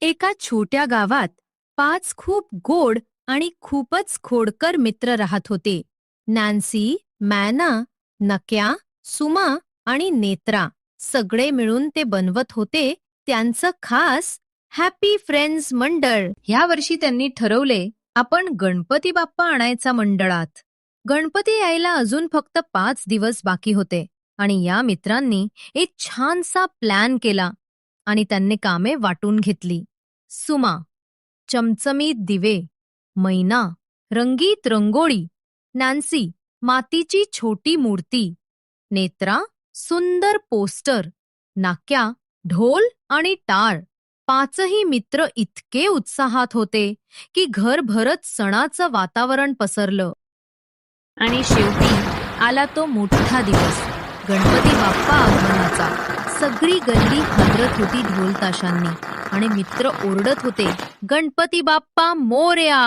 एका छोट्या गावात 5 खूप गोड आणि खूपच खोडकर मित्र राहत होते. नॅन्सी, मॅना, नक्या, सुमा आणि नेत्रा सगळे मिळून ते बनवत होते त्यांचं खास हॅपी फ्रेंड्स मंडळ. ह्या वर्षी त्यांनी ठरवले आपण गणपती बाप्पा आणायचा मंडळात. गणपती यायला अजून फक्त 5 दिवस बाकी होते आणि या मित्रांनी एक छानसा प्लॅन केला आणि त्यांनी कामे वाटून घेतली. सुमा, चमचमीत दिवे. मैना, रंगीत रंगोळी. नॅन्सी, मातीची छोटी मूर्ती. नेत्रा, सुंदर पोस्टर. नाक्या, ढोल आणि टाळ. 5ही मित्र इतके उत्साहात होते की घरभरच सणाचं वातावरण पसरलं. आणि शेवटी आला तो मोठा दिवस, गणपती बाप्पा आगमनाचा. सगळी गल्ली हादरत होती ढोल ताशांनी आणि मित्र ओरडत होते, गणपती बाप्पा मोरया.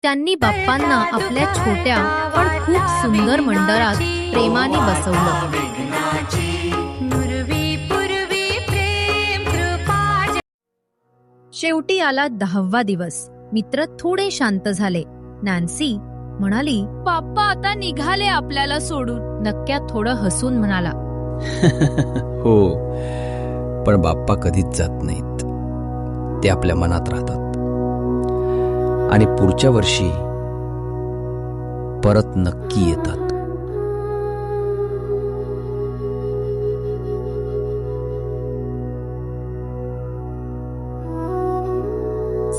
त्यांनी बाप्पांना आपल्या छोट्या पण खूप सुंदर मंडळात प्रेमाने बसवलं. शेवटी आला 10वा दिवस. मित्र थोडे शांत झाले. नॅन्सी म्हणाली, बाप्पा आता निघाले आपल्याला सोडून. नक्क्या थोडं हसून म्हणाला, हो, पण बाप्पा कधीच जात नाहीत. ते आपल्या मनात राहतात आणि पुढच्या वर्षी परत नक्की येतात.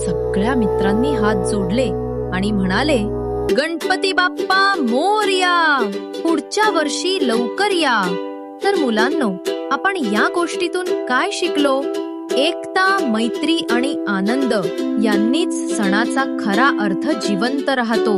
सगळ्या मित्रांनी हात जोडले आणि म्हणाले, गणपती बाप्पा मोरया. पुढच्या वर्षी लवकर या. तर मुलांनो, आपण या गोष्टीतून काय शिकलो? एकता, मैत्री आणि आनंद यांनीच सणाचा खरा अर्थ जिवंत राहतो.